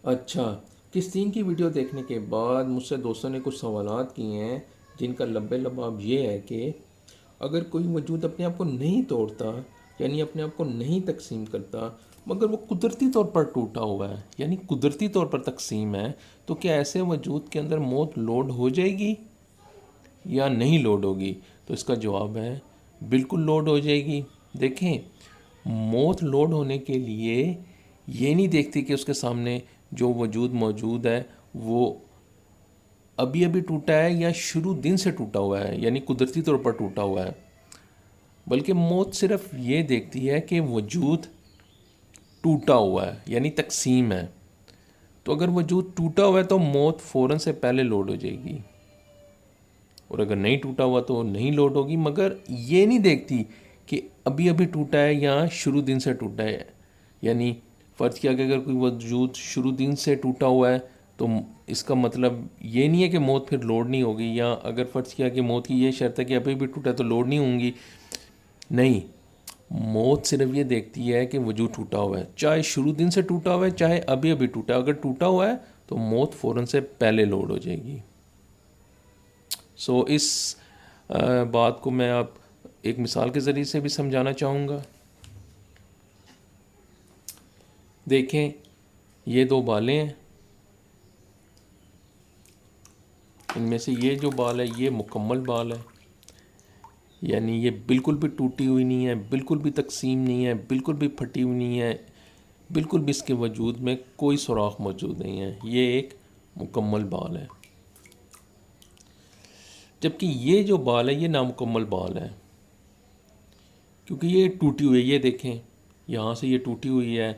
اچھا، قسطین کی ویڈیو دیکھنے کے بعد مجھ سے دوستوں نے کچھ سوالات کیے ہیں جن کا لبِ لباب یہ ہے کہ اگر کوئی وجود اپنے آپ کو نہیں توڑتا، یعنی اپنے آپ کو نہیں تقسیم کرتا، مگر وہ قدرتی طور پر ٹوٹا ہوا ہے، یعنی قدرتی طور پر تقسیم ہے، تو کیا ایسے وجود کے اندر موت لوڈ ہو جائے گی یا نہیں لوڈ ہوگی؟ تو اس کا جواب ہے بالکل لوڈ ہو جائے گی۔ دیکھیں، موت لوڈ ہونے کے لیے یہ نہیں دیکھتی کہ اس کے سامنے جو وجود موجود ہے وہ ابھی ابھی ٹوٹا ہے یا شروع دن سے ٹوٹا ہوا ہے، یعنی قدرتی طور پر ٹوٹا ہوا ہے، بلکہ موت صرف یہ دیکھتی ہے کہ وجود ٹوٹا ہوا ہے، یعنی تقسیم ہے۔ تو اگر وجود ٹوٹا ہوا ہے تو موت فوراً سے پہلے لوڈ ہو جائے گی، اور اگر نہیں ٹوٹا ہوا تو نہیں لوڈ ہوگی، مگر یہ نہیں دیکھتی کہ ابھی ابھی ٹوٹا ہے یا شروع دن سے ٹوٹا ہے۔ یعنی فرض کیا کہ اگر کوئی وجود شروع دن سے ٹوٹا ہوا ہے تو اس کا مطلب یہ نہیں ہے کہ موت پھر لوڈ نہیں ہوگی، یا اگر فرض کیا کہ موت کی یہ شرط ہے کہ ابھی بھی ٹوٹا ہے تو لوڈ نہیں ہوں گی۔ نہیں، موت صرف یہ دیکھتی ہے کہ وجود ٹوٹا ہوا ہے، چاہے شروع دن سے ٹوٹا ہوا ہے چاہے ابھی ابھی ٹوٹا ہے، اگر ٹوٹا ہوا ہے تو موت فوراً سے پہلے لوڈ ہو جائے گی۔ اس بات کو میں آپ ایک مثال کے ذریعے سے بھی سمجھانا چاہوں گا۔ دیکھیں، یہ دو بالیں ہیں، ان میں سے یہ جو بال ہے یہ مکمل بال ہے، یعنی یہ بالکل بھی ٹوٹی ہوئی نہیں ہے، بالکل بھی تقسیم نہیں ہے، بالکل بھی پھٹی ہوئی نہیں ہے، بالکل بھی اس کے وجود میں کوئی سوراخ موجود نہیں ہے، یہ ایک مکمل بال ہے۔ جبکہ یہ جو بال ہے یہ نامکمل بال ہے، کیونکہ یہ ٹوٹی ہوئی ہے۔ یہ دیکھیں، یہاں سے یہ ٹوٹی ہوئی ہے،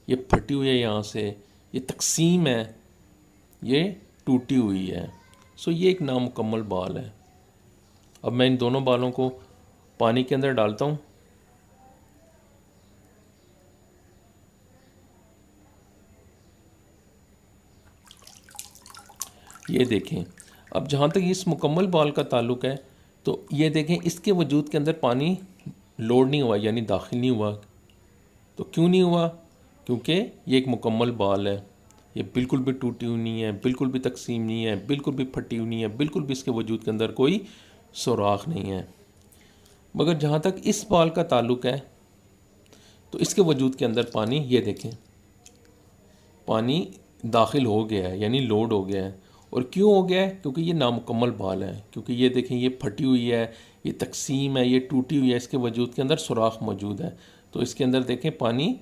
یہ پھٹی ہوئی ہے، یہاں سے یہ تقسیم ہے، یہ ٹوٹی ہوئی ہے۔ یہ ایک نامکمل بال ہے۔ اب میں ان دونوں بالوں کو پانی کے اندر ڈالتا ہوں، یہ دیکھیں۔ اب جہاں تک اس مکمل بال کا تعلق ہے تو یہ دیکھیں اس کے وجود کے اندر پانی لوڈ نہیں ہوا، یعنی داخل نہیں ہوا۔ تو کیوں نہیں ہوا؟ کیونکہ یہ ایک مکمل بال ہے، یہ بالکل بھی ٹوٹی ہوئی نہیں ہے، بالکل بھی تقسیم نہیں ہے، بالکل بھی پھٹی ہوئی نہیں ہے، بالکل بھی اس کے وجود کے اندر کوئی سوراخ نہیں ہے۔ مگر جہاں تک اس بال کا تعلق ہے تو اس کے وجود کے اندر پانی، یہ دیکھیں، پانی داخل ہو گیا ہے، یعنی لوڈ ہو گیا ہے۔ اور کیوں ہو گیا ہے؟ کیونکہ یہ نامکمل بال ہے، کیونکہ یہ دیکھیں یہ پھٹی ہوئی ہے، یہ تقسیم ہے، یہ ٹوٹی ہوئی ہے، اس کے وجود کے اندر سوراخ موجود ہے، تو اس کے اندر دیکھیں پانی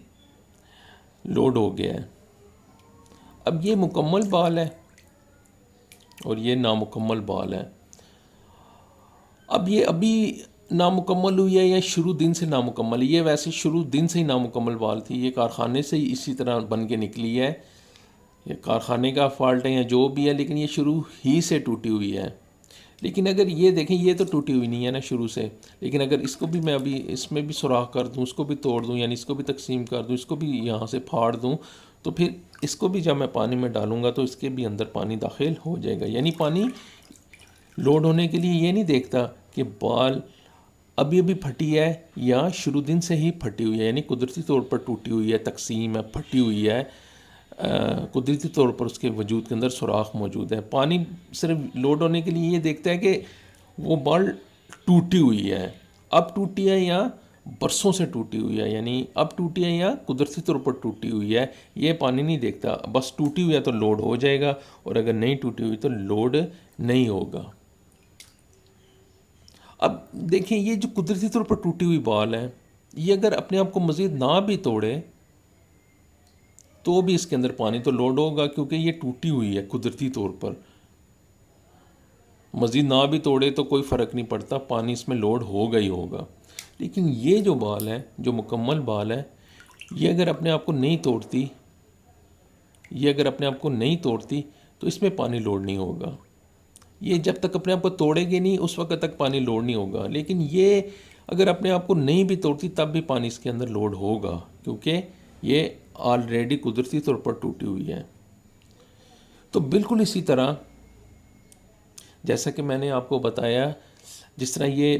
لوڈ ہو گیا ہے۔ اب یہ مکمل بال ہے اور یہ نامکمل بال ہے۔ اب یہ ابھی نامکمل ہوئی ہے یا شروع دن سے نامکمل ہے؟ یہ ویسے شروع دن سے ہی نامکمل بال تھی، یہ کارخانے سے ہی اسی طرح بن کے نکلی ہے، یہ کارخانے کا فالٹ ہے یا جو بھی ہے، لیکن یہ شروع ہی سے ٹوٹی ہوئی ہے۔ لیکن اگر یہ دیکھیں، یہ تو ٹوٹی ہوئی نہیں ہے نا شروع سے، لیکن اگر اس کو بھی میں ابھی اس میں بھی سوراخ کر دوں، اس کو بھی توڑ دوں، یعنی اس کو بھی تقسیم کر دوں، اس کو بھی یہاں سے پھاڑ دوں، تو پھر اس کو بھی جب میں پانی میں ڈالوں گا تو اس کے بھی اندر پانی داخل ہو جائے گا۔ یعنی پانی لوڈ ہونے کے لیے یہ نہیں دیکھتا کہ بال ابھی ابھی پھٹی ہے یا شروع دن سے ہی پھٹی ہوئی ہے، یعنی قدرتی طور پر ٹوٹی ہوئی ہے، تقسیم ہے، پھٹی ہوئی ہے، قدرتی طور پر اس کے وجود کے اندر سوراخ موجود ہے۔ پانی صرف لوڈ ہونے کے لیے یہ دیکھتا ہے کہ وہ بال ٹوٹی ہوئی ہے، اب ٹوٹی ہے یا برسوں سے ٹوٹی ہوئی ہے، یعنی اب ٹوٹی ہے یا قدرتی طور پر ٹوٹی ہوئی ہے، یہ پانی نہیں دیکھتا۔ بس ٹوٹی ہوئی ہے تو لوڈ ہو جائے گا، اور اگر نہیں ٹوٹی ہوئی تو لوڈ نہیں ہوگا۔ اب دیکھیں، یہ جو قدرتی طور پر ٹوٹی ہوئی بال ہے، یہ اگر اپنے آپ کو مزید نہ بھی توڑے تو بھی اس کے اندر پانی تو لوڈ ہوگا، کیونکہ یہ ٹوٹی ہوئی ہے قدرتی طور پر۔ مزید نہ بھی توڑے تو کوئی فرق نہیں پڑتا، پانی اس میں لوڈ ہوگا ہی ہوگا۔ لیکن یہ جو بال ہے، جو مکمل بال ہے، یہ اگر اپنے آپ کو نہیں توڑتی، یہ اگر اپنے آپ کو نہیں توڑتی تو اس میں پانی لوڈ نہیں ہوگا۔ یہ جب تک اپنے آپ کو توڑے گی نہیں اس وقت تک پانی لوڈ نہیں ہوگا، لیکن یہ اگر اپنے آپ کو نہیں بھی توڑتی تب بھی پانی اس کے اندر لوڈ ہوگا، کیونکہ یہ آلریڈی قدرتی طور پر ٹوٹی ہوئی ہے۔ تو بالکل اسی طرح جیسا کہ میں نے آپ کو بتایا، جس طرح یہ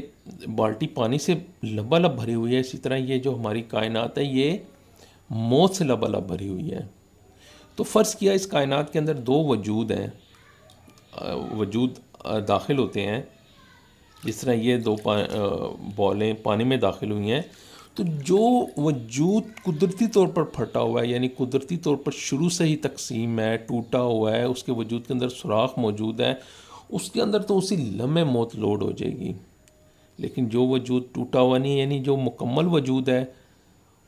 بالٹی پانی سے لبالب بھری ہوئی ہے، اسی طرح یہ جو ہماری کائنات ہے یہ موت سے لبالب بھری ہوئی ہے۔ تو فرض کیا اس کائنات کے اندر دو وجود ہیں، وجود داخل ہوتے ہیں، جس طرح یہ دو بالیں پانی میں داخل ہوئی ہیں، تو جو وجود قدرتی طور پر پھٹا ہوا ہے، یعنی قدرتی طور پر شروع سے ہی تقسیم ہے، ٹوٹا ہوا ہے، اس کے وجود کے اندر سوراخ موجود ہے، اس کے اندر تو اسی لمحے موت لوڈ ہو جائے گی۔ لیکن جو وجود ٹوٹا ہوا نہیں، یعنی جو مکمل وجود ہے،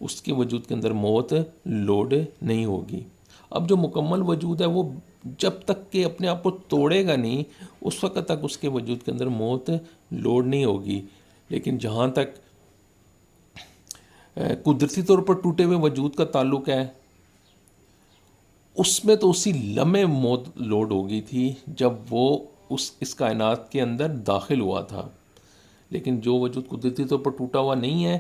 اس کے وجود کے اندر موت لوڈ نہیں ہوگی۔ اب جو مکمل وجود ہے وہ جب تک کہ اپنے آپ کو توڑے گا نہیں، اس وقت تک اس کے وجود کے اندر موت لوڈ نہیں ہوگی۔ لیکن جہاں تک قدرتی طور پر ٹوٹے ہوئے وجود کا تعلق ہے، اس میں تو اسی لمحے موت لوڈ ہو گئی تھی جب وہ اس کائنات کے اندر داخل ہوا تھا۔ لیکن جو وجود قدرتی طور پر ٹوٹا ہوا نہیں ہے،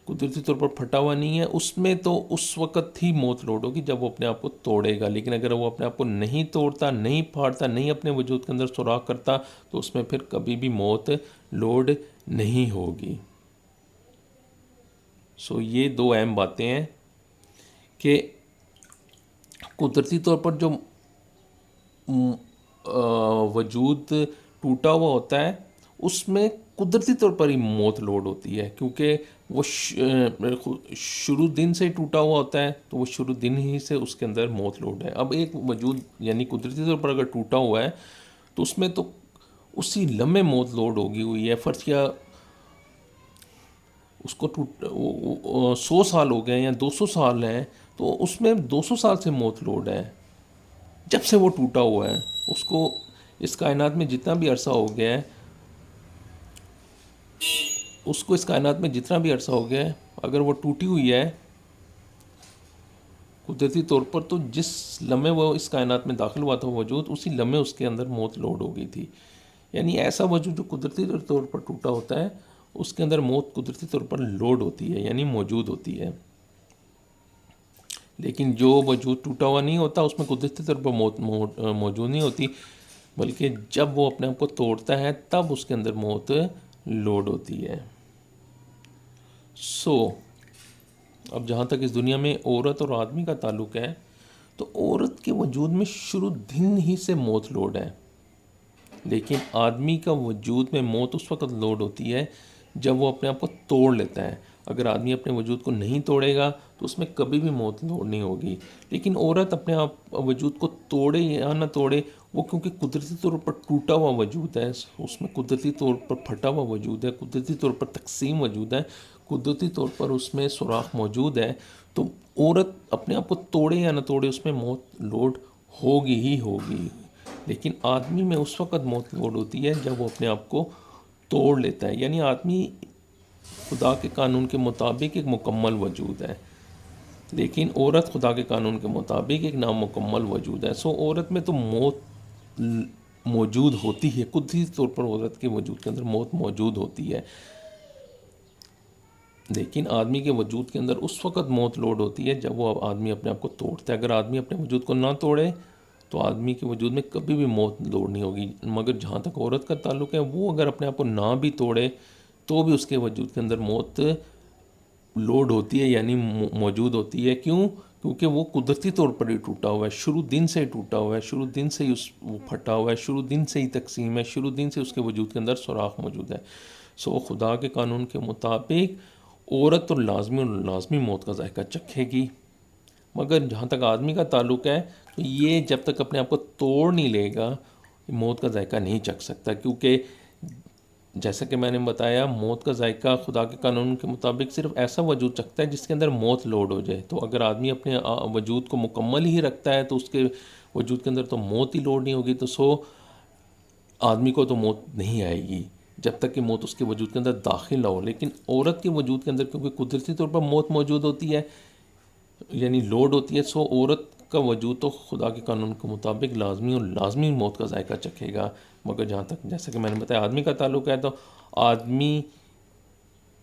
قدرتی طور پر پھٹا ہوا نہیں ہے، اس میں تو اس وقت ہی موت لوڈ ہوگی جب وہ اپنے آپ کو توڑے گا۔ لیکن اگر وہ اپنے آپ کو نہیں توڑتا، نہیں پھاڑتا، نہیں اپنے وجود کے اندر سوراخ کرتا، تو اس میں پھر کبھی بھی موت لوڈ نہیں ہوگی۔ یہ دو اہم باتیں ہیں کہ قدرتی طور پر جو وجود ٹوٹا ہوا ہوتا ہے، اس میں قدرتی طور پر ہی موت لوڈ ہوتی ہے، کیونکہ وہ شروع دن سے ہی ٹوٹا ہوا ہوتا ہے، تو وہ شروع دن ہی سے اس کے اندر موت لوڈ ہے۔ اب ایک وجود یعنی قدرتی طور پر اگر ٹوٹا ہوا ہے تو اس میں تو اسی لمحے موت لوڈ ہوگی ہوئی ہے۔ فرض کیا اس کو 100 سال ہو گئے یا 200 سال ہیں، تو اس میں 200 سال سے موت لوڈ ہے جب سے وہ ٹوٹا ہوا ہے۔ اس کو اس کائنات میں جتنا بھی عرصہ ہو گیا ہے، اس کو اس کائنات میں جتنا بھی عرصہ ہو گیا ہے، اگر وہ ٹوٹی ہوئی ہے قدرتی طور پر، تو جس لمحے وہ اس کائنات میں داخل ہوا تھا وجود، اسی لمحے اس کے اندر موت لوڈ ہو گئی تھی۔ یعنی ایسا وجود جو قدرتی طور پر ٹوٹا ہوتا ہے، اس کے اندر موت قدرتی طور پر لوڈ ہوتی ہے، یعنی موجود ہوتی ہے۔ لیکن جو وجود ٹوٹا ہوا نہیں ہوتا، اس میں قدرتی طور پر موت موجود نہیں ہوتی، بلکہ جب وہ اپنے آپ کو توڑتا ہے تب اس کے اندر موت لوڈ ہوتی ہے۔ اب جہاں تک اس دنیا میں عورت اور آدمی کا تعلق ہے، تو عورت کے وجود میں شروع دن ہی سے موت لوڈ ہے، لیکن آدمی کا وجود میں موت اس وقت لوڈ ہوتی ہے جب وہ اپنے آپ کو توڑ لیتا ہے۔ اگر آدمی اپنے وجود کو نہیں توڑے گا تو اس میں کبھی بھی موت لوڈ نہیں ہوگی۔ لیکن عورت اپنے آپ وجود کو توڑے یا نہ توڑے، وہ کیونکہ قدرتی طور پر ٹوٹا ہوا وجود ہے، اس میں قدرتی طور پر پھٹا ہوا وجود ہے، قدرتی طور پر تقسیم وجود ہے، قدرتی طور پر اس میں سوراخ موجود ہے، تو عورت اپنے آپ کو توڑے یا نہ توڑے، اس میں موت لوڈ ہوگی ہی ہوگی۔ لیکن آدمی میں اس وقت موت لوڈ ہوتی ہے جب وہ اپنے آپ کو توڑ لیتا ہے، یعنی آدمی خدا کے قانون کے مطابق ایک مکمل وجود ہے، لیکن عورت خدا کے قانون کے مطابق ایک نامکمل وجود ہے۔ عورت میں تو موت موجود ہوتی ہے، قدرتی طور پر عورت کے وجود کے اندر موت موجود ہوتی ہے، لیکن آدمی کے وجود کے اندر اس وقت موت لوڈ ہوتی ہے جب وہ آدمی اپنے آپ کو توڑتا ہے۔ اگر آدمی اپنے وجود کو نہ توڑے تو آدمی کے وجود میں کبھی بھی موت لوڈ نہیں ہوگی۔ مگر جہاں تک عورت کا تعلق ہے، وہ اگر اپنے آپ کو نہ بھی توڑے تو بھی اس کے وجود کے اندر موت لوڈ ہوتی ہے، یعنی موجود ہوتی ہے۔ کیونکہ وہ قدرتی طور پر ہی ٹوٹا ہوا ہے، شروع دن سے ہی ٹوٹا ہوا ہے، شروع دن سے ہی وہ پھٹا ہوا ہے، شروع دن سے ہی تقسیم ہے، شروع دن سے اس کے وجود کے اندر سوراخ موجود ہے۔ خدا کے قانون کے مطابق عورت اور لازمی موت کا ذائقہ چکھے گی، مگر جہاں تک آدمی کا تعلق ہے تو یہ جب تک اپنے آپ کو توڑ نہیں لے گا موت کا ذائقہ نہیں چکھ سکتا، کیونکہ جیسا کہ میں نے بتایا، موت کا ذائقہ خدا کے قانون کے مطابق صرف ایسا وجود چکھتا ہے جس کے اندر موت لوڈ ہو جائے۔ تو اگر آدمی اپنے وجود کو مکمل ہی رکھتا ہے تو اس کے وجود کے اندر تو موت ہی لوڈ نہیں ہوگی، تو آدمی کو تو موت نہیں آئے گی جب تک کہ موت اس کے وجود کے اندر داخل نہ ہو۔ لیکن عورت کے وجود کے اندر کیونکہ قدرتی طور پر موت موجود ہوتی ہے، یعنی لوڈ ہوتی ہے، عورت کا وجود تو خدا کے قانون کے مطابق لازمی موت کا ذائقہ چکھے گا۔ مگر جہاں تک جیسا کہ میں نے بتایا آدمی کا تعلق ہے، تو آدمی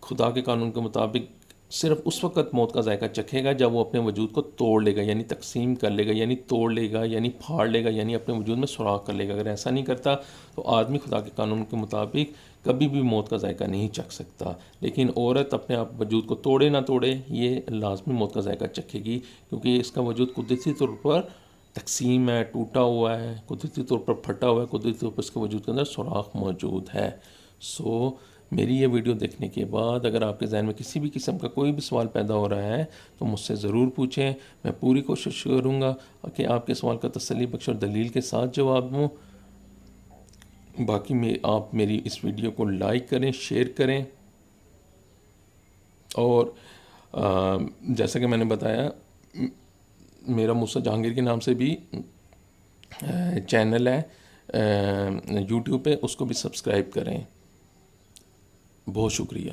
خدا کے قانون کے مطابق صرف اس وقت موت کا ذائقہ چکھے گا جب وہ اپنے وجود کو توڑ لے گا، یعنی تقسیم کر لے گا، یعنی توڑ لے گا، یعنی پھاڑ لے گا، یعنی اپنے وجود میں سوراخ کر لے گا۔ اگر ایسا نہیں کرتا تو آدمی خدا کے قانون کے مطابق کبھی بھی موت کا ذائقہ نہیں چکھ سکتا۔ لیکن عورت اپنے آپ وجود کو توڑے نہ توڑے، یہ لازمی موت کا ذائقہ چکھے گی، کیونکہ اس کا وجود قدرتی طور پر تقسیم ہے، ٹوٹا ہوا ہے، قدرتی طور پر پھٹا ہوا ہے، قدرتی طور پر اس کے وجود کے اندر سوراخ موجود ہے۔ میری یہ ویڈیو دیکھنے کے بعد اگر آپ کے ذہن میں کسی بھی قسم کا کوئی بھی سوال پیدا ہو رہا ہے تو مجھ سے ضرور پوچھیں، میں پوری کوشش کروں گا کہ آپ کے سوال کا تسلی بخش اور دلیل کے ساتھ جواب دوں۔ باقی آپ میری اس ویڈیو کو لائک کریں، شیئر کریں، اور جیسا کہ میں نے بتایا میرا موسیٰ جہانگیر کے نام سے بھی چینل ہے یوٹیوب پہ، اس کو بھی سبسکرائب کریں۔ بہت شکریہ۔